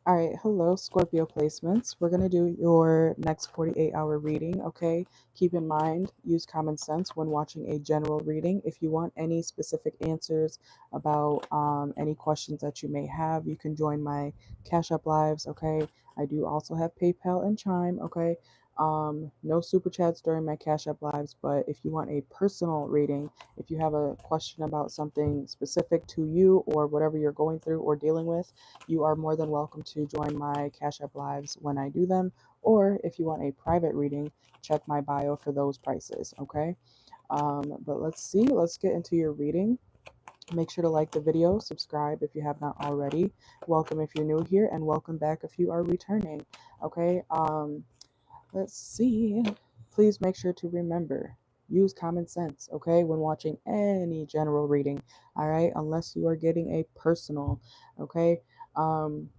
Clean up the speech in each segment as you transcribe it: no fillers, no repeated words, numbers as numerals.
All right, hello, Scorpio placements. We're going to do your next 48-hour reading, okay? Keep in mind, use common sense when watching a general reading. If you want any specific answers about any questions that you may have, you can join my Cash App Lives, okay? I do also have PayPal and Chime, okay? No super chats during my Cash App Lives, but if you want a personal reading, if you have a question about something specific to you or whatever you're going through or dealing with, you are more than welcome to join my Cash App Lives when I do them. Or if you want a private reading, check my bio for those prices, okay? But let's get into your reading. Make sure to like the video, subscribe if you have not already. Welcome if you're new here, and welcome back if you are returning, okay? Let's see. Please make sure to remember, use common sense, okay, when watching any general reading, all right, unless you are getting a personal, okay? Um,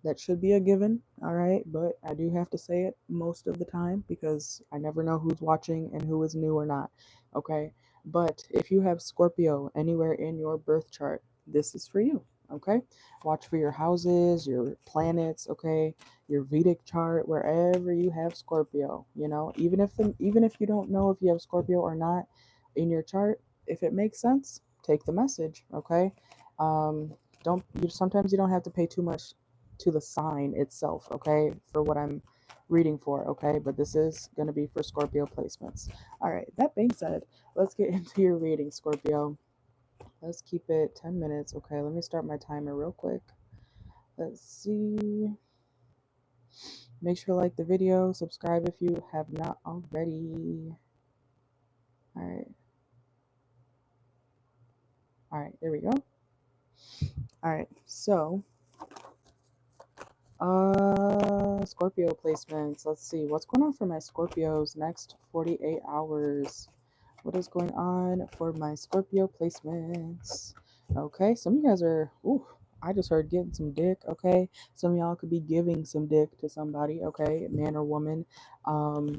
that should be a given, all right, but I do have to say it most of the time because I never know who's watching and who is new or not, okay? But if you have Scorpio anywhere in your birth chart, this is for you, okay? Watch for your houses, your planets, okay? Your Vedic chart, wherever you have Scorpio, even if you don't know if you have Scorpio or not in your chart, if it makes sense, take the message, okay? Um, don't you sometimes you don't have to pay too much to the sign itself, okay, for what I'm reading for, okay, but this is going to be for Scorpio placements. All right, that being said, let's get into your reading, Scorpio. Let's keep it 10 minutes. Okay, let me start my timer real quick. Let's see. Make sure to like the video, subscribe if you have not already. All right, there we go. All right, so Scorpio placements. Let's see what's going on for my Scorpios next 48 hours. What is going on for my Scorpio placements? Okay, some of you guys are, ooh, I just heard getting some dick, okay? Some of y'all could be giving some dick to somebody, okay? Man or woman. All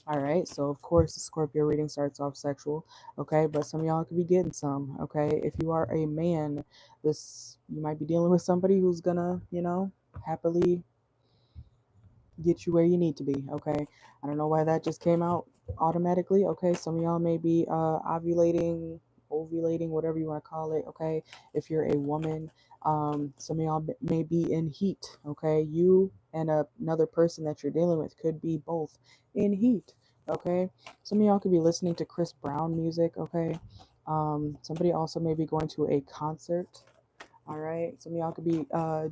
right, so of course the Scorpio reading starts off sexual, okay? But some of y'all could be getting some, okay? If you are a man, you might be dealing with somebody who's gonna, happily get you where you need to be, okay? I don't know why that just came out automatically, okay? Some of y'all may be ovulating, whatever you want to call it, okay? If you're a woman, some of y'all may be in heat, okay? You and another person that you're dealing with could be both in heat, okay? Some of y'all could be listening to Chris Brown music, okay? Somebody also may be going to a concert. All right, some of y'all could be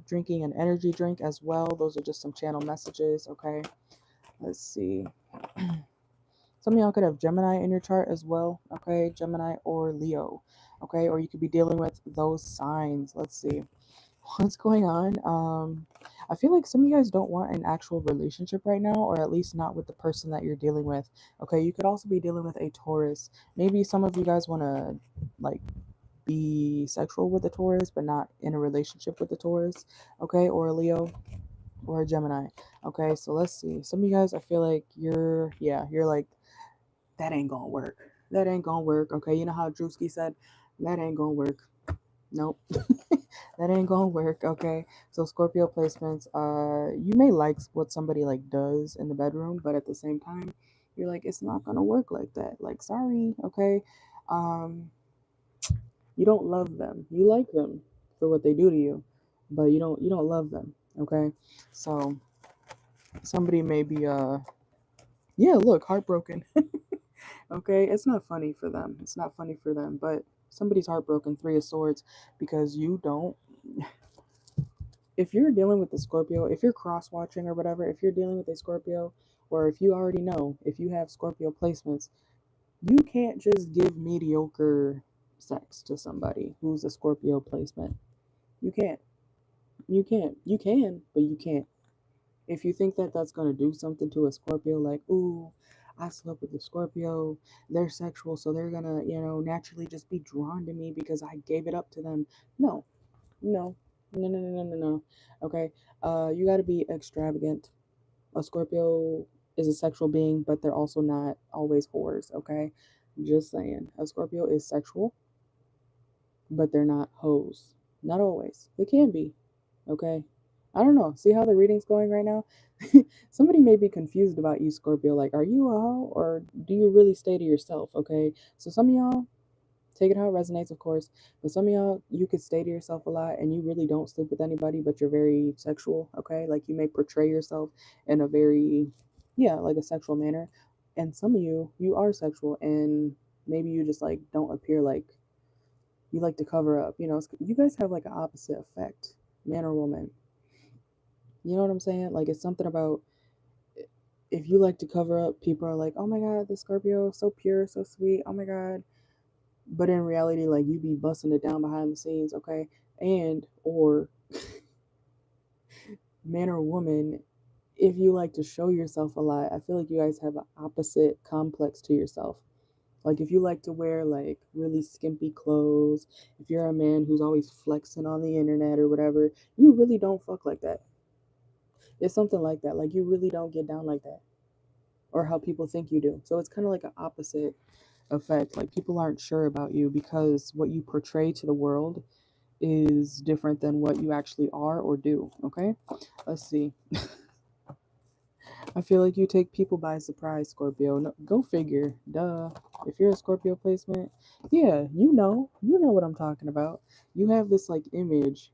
drinking an energy drink as well. Those are just some channel messages, okay? Let's see. Some of y'all could have Gemini in your chart as well, okay? Gemini or Leo, okay? Or you could be dealing with those signs. Let's see. What's going on? I feel like some of you guys don't want an actual relationship right now, or at least not with the person that you're dealing with, okay? You could also be dealing with a Taurus. Maybe some of you guys want to, like, be sexual with a Taurus, but not in a relationship with a Taurus, okay, or a Leo or a Gemini. Okay, so let's see. Some of you guys, I feel like you're like, that ain't gonna work. That ain't gonna work. Okay, you know how Drewski said, that ain't gonna work. Nope. That ain't gonna work. Okay, so Scorpio placements, you may like what somebody like does in the bedroom, but at the same time, you're like, it's not gonna work like that. Like, sorry. Okay. um you don't love them. You like them for what they do to you, but you don't love them. Okay, so somebody may be yeah, look, heartbroken. Okay, it's not funny for them. It's not funny for them, but somebody's heartbroken. Three of Swords, because you don't. If you're dealing with the Scorpio, if you're cross watching or whatever, if you're dealing with a Scorpio, or if you already know, if you have Scorpio placements, you can't just give mediocre sex to somebody who's a Scorpio placement. You can't. You can't. You can, but you can't. If you think that that's going to do something to a Scorpio, like, ooh, I slept with a Scorpio, they're sexual, so they're going to, naturally just be drawn to me because I gave it up to them. No, no, no, no, no, no, no, no. Okay. You got to be extravagant. A Scorpio is a sexual being, but they're also not always whores, okay? Just saying. A Scorpio is sexual, but they're not hoes. Not always. They can be, okay? I don't know. See how the reading's going right now? Somebody may be confused about you, Scorpio. Like, are you a hoe or do you really stay to yourself? Okay. So some of y'all, take it how it resonates, of course. But some of y'all, you could stay to yourself a lot and you really don't sleep with anybody, but you're very sexual, okay? Like you may portray yourself in a very, yeah, like a sexual manner. And some of you, you are sexual and maybe you just like don't appear like you like to cover up. You guys have like an opposite effect, man or woman. You know what I'm saying? Like it's something about if you like to cover up, people are like, oh my God, the Scorpio, so pure, so sweet. Oh my God. But in reality, like you be busting it down behind the scenes, okay? And or man or woman, if you like to show yourself a lot, I feel like you guys have an opposite complex to yourself. Like if you like to wear like really skimpy clothes, if you're a man who's always flexing on the internet or whatever, you really don't fuck like that. It's something like that. Like you really don't get down like that. Or how people think you do. So it's kind of like an opposite effect. Like people aren't sure about you because what you portray to the world is different than what you actually are or do. Okay, let's see. I feel like you take people by surprise, Scorpio. No, go figure. Duh. If you're a Scorpio placement, yeah, you know what I'm talking about. You have this like image.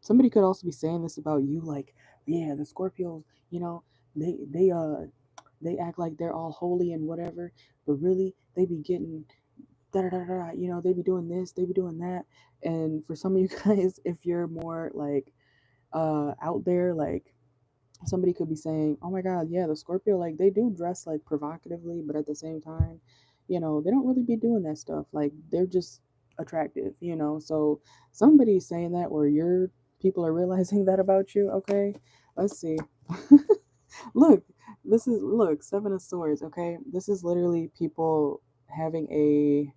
Somebody could also be saying this about you, like, yeah, the Scorpios, you know, they act like they're all holy and whatever, but really they be getting da da da da. They be doing this, they be doing that. And for some of you guys, if you're more like out there, like somebody could be saying, oh my God, yeah, the Scorpio, like they do dress like provocatively, but at the same time, they don't really be doing that stuff. Like they're just attractive. So somebody's saying that where your people are realizing that about you. Okay, let's see. Look, look, Seven of Swords. Okay, this is literally people having a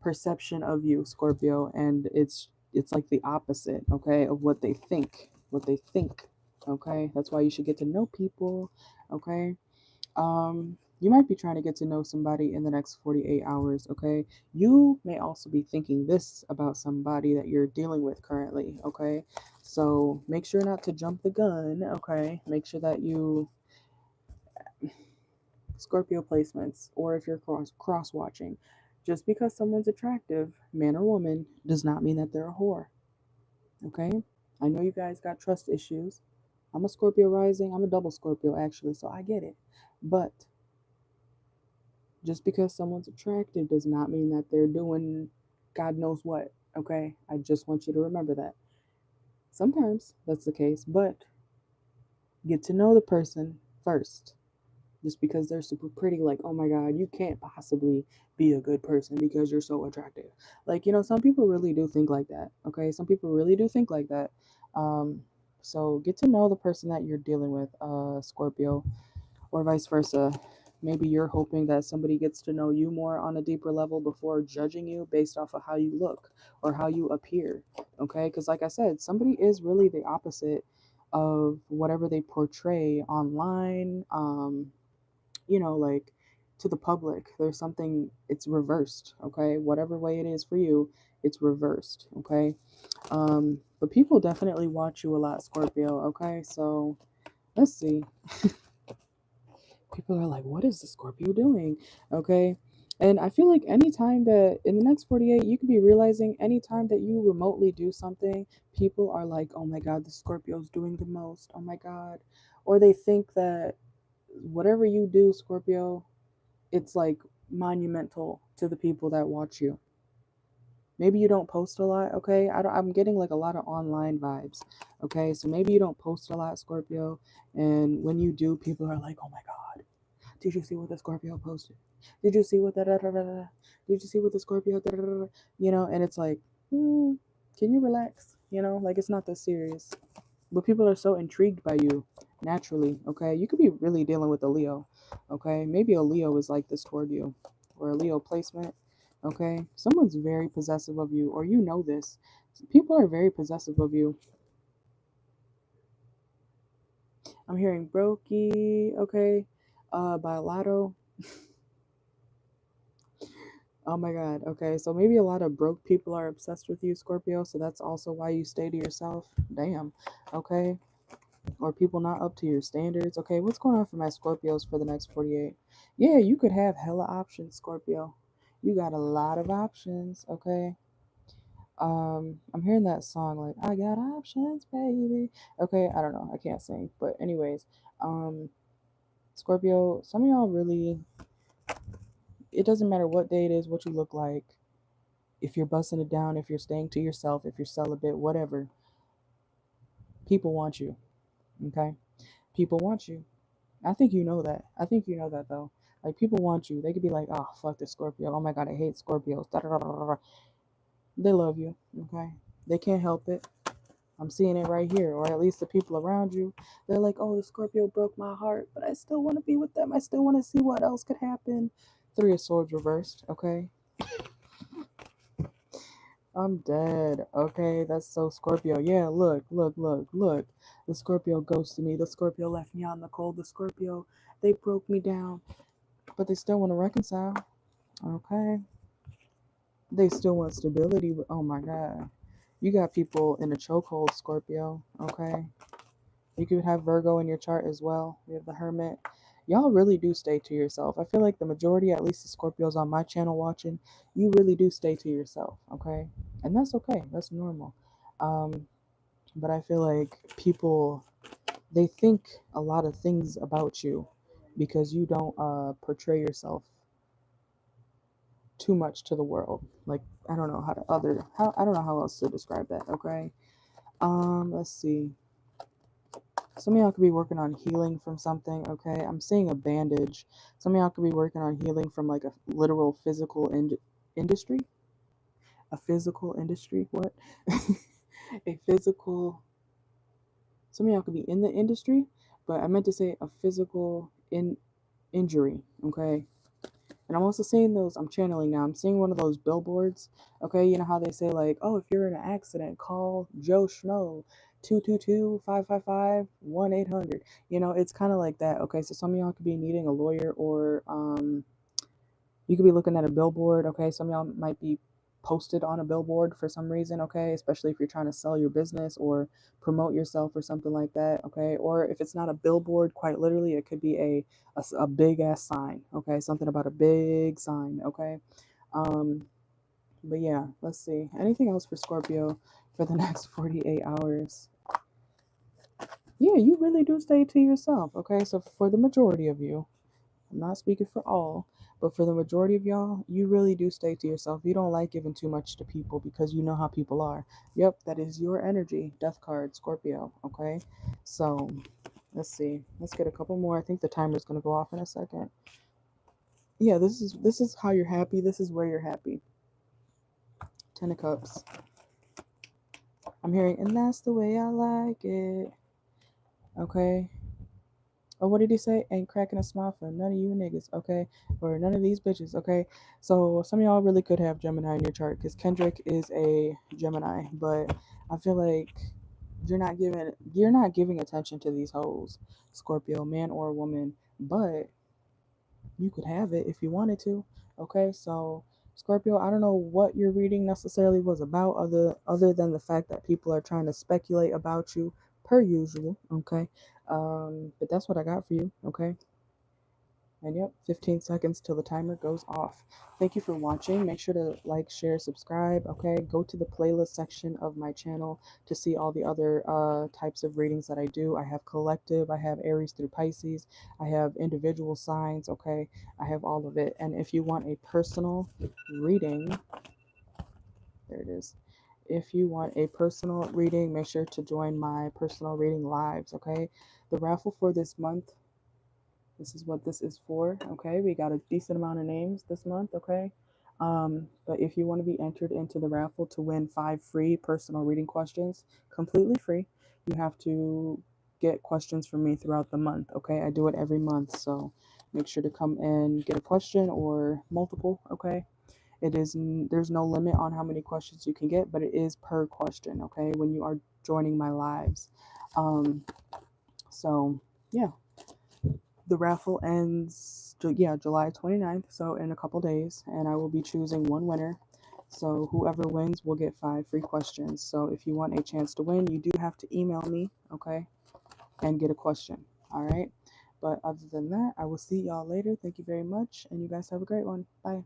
perception of you, Scorpio, and it's like the opposite, okay, of what they think. What they think. Okay? That's why you should get to know people, okay? You might be trying to get to know somebody in the next 48 hours, okay? You may also be thinking this about somebody that you're dealing with currently, okay? So, make sure not to jump the gun, okay? Make sure that you Scorpio placements, or if you're cross watching. Just because someone's attractive, man or woman, does not mean that they're a whore. Okay? I know you guys got trust issues. I'm a Scorpio rising. I'm a double Scorpio actually, so I get it. But just because someone's attractive does not mean that they're doing God knows what. Okay? I just want you to remember that. Sometimes that's the case, but get to know the person first. Just because they're super pretty, like, oh my God, you can't possibly be a good person because you're so attractive. Like, some people really do think like that. Okay, some people really do think like that. um so get to know the person that you're dealing with, Scorpio, or vice versa. Maybe you're hoping that somebody gets to know you more on a deeper level before judging you based off of how you look or how you appear. Okay, because like I said, somebody is really the opposite of whatever they portray online. Like to the public. There's something, it's reversed, okay? Whatever way it is for you, it's reversed, okay? But people definitely watch you a lot, Scorpio, okay? So let's see. People are like, what is the Scorpio doing? Okay. And I feel like anytime that in the next 48, you could be realizing anytime that you remotely do something, people are like, oh my God, the Scorpio's doing the most. Oh my God. Or they think that whatever you do, Scorpio, it's like monumental to the people that watch you. Maybe you don't post a lot, okay? I'm getting like a lot of online vibes, okay? So maybe you don't post a lot, Scorpio, and when you do, people are like, "Oh my God, did you see what the Scorpio posted? Did you see what da da da da da? Did you see what the Scorpio da da da da?" And it's like, can you relax? Like it's not that serious. But people are so intrigued by you naturally, okay? You could be really dealing with a Leo, okay? Maybe a Leo is like this toward you, or a Leo placement, okay? Someone's very possessive of you, or you know this. People are very possessive of you. I'm hearing Brokey, okay? By Lotto. Oh my God. Okay. So maybe a lot of broke people are obsessed with you, Scorpio. So that's also why you stay to yourself. Damn. Okay. Or people not up to your standards. Okay. What's going on for my Scorpios for the next 48? Yeah, you could have hella options, Scorpio. You got a lot of options. Okay. I'm hearing that song like I got options, baby. Okay. I don't know. I can't sing. But anyways, um, Scorpio, some of y'all really, it doesn't matter what day it is, what you look like, if you're busting it down, if you're staying to yourself, if you're celibate, whatever, people want you. Okay? People want you. I think you know that. I think you know that though. Like people want you. They could be like, oh fuck this Scorpio. Oh my god, I hate Scorpios. Da, da, da, da, da. They love you. Okay? They can't help it. I'm seeing it right here, or at least the people around you. They're like, oh, the Scorpio broke my heart, but I still want to be with them. I still want to see what else could happen. Three of Swords reversed. Okay? I'm dead. Okay, that's so Scorpio. Yeah, look, look, look, look. The Scorpio ghosted me. The Scorpio left me out in the cold. The Scorpio, they broke me down, but they still want to reconcile. Okay, they still want stability. But oh my God, you got people in a chokehold, Scorpio. Okay, you could have Virgo in your chart as well. You have the Hermit. Y'all really do stay to yourself. I feel like the majority, at least the Scorpios on my channel watching, you really do stay to yourself. Okay, and that's okay. That's normal. Um, but I feel like people, they think a lot of things about you because you don't portray yourself too much to the world. Like I don't know how I don't know how else to describe that. Okay. Let's see. Some of y'all could be working on healing from something. Okay, I'm seeing a bandage. Some of y'all could be working on healing from like a literal physical industry. A physical industry. What? A physical. Some of y'all could be in the industry, but I meant to say a physical injury. Okay. And I'm also seeing those, I'm channeling now. I'm seeing one of those billboards. Okay. You know how they say, like, oh, if you're in an accident, call Joe Schmo, 222-555-1800. You know, it's kind of like that. Okay. So some of y'all could be needing a lawyer, or you could be looking at a billboard. Okay. Some of y'all might be posted on a billboard for some reason. Okay. Especially if you're trying to sell your business or promote yourself or something like that. Okay. Or if it's not a billboard, quite literally, it could be a big ass sign. Okay. Something about a big sign. Okay. Um, but yeah, let's see. Anything else for Scorpio for the next 48 hours? Yeah, you really do stay to yourself. Okay. So for the majority of you, I'm not speaking for all, but for the majority of y'all, you really do stay to yourself. You don't like giving too much to people because you know how people are. Yep, that is your energy. Death card, Scorpio. Okay, so let's see. Let's get a couple more. I think the timer's gonna go off in a second. Yeah, this is how you're happy. This is where you're happy. Ten of Cups. I'm hearing, and that's the way I like it. Okay. Oh, what did he say? Ain't cracking a smile for none of you niggas, okay? Or none of these bitches, okay? So some of y'all really could have Gemini in your chart because Kendrick is a Gemini, but I feel like you're not giving attention to these hoes, Scorpio, man or woman, but you could have it if you wanted to, okay? So Scorpio, I don't know what your reading necessarily was about, other than the fact that people are trying to speculate about you per usual, okay? But that's what I got for you, okay? And yep, 15 seconds till the timer goes off. Thank you for watching. Make sure to like, share, subscribe, okay? Go to the playlist section of my channel to see all the other types of readings that I do. I have collective, I have Aries through Pisces, I have individual signs, okay? I have all of it. And if you want a personal reading, there it is. If you want a personal reading, make sure to join my personal reading lives, okay? The raffle for this month, this is what this is for, okay? We got a decent amount of names this month, okay? But if you want to be entered into the raffle to win 5 free personal reading questions, completely free, you have to get questions from me throughout the month, okay? I do it every month, so make sure to come and get a question or multiple, okay? There's no limit on how many questions you can get, but it is per question, okay? When you are joining my lives. So yeah. The raffle ends, yeah, July 29th, so in a couple days, and I will be choosing one winner. So whoever wins will get 5 free questions. So if you want a chance to win, you do have to email me, okay, and get a question. All right. But other than that, I will see y'all later. Thank you very much, and you guys have a great one. Bye.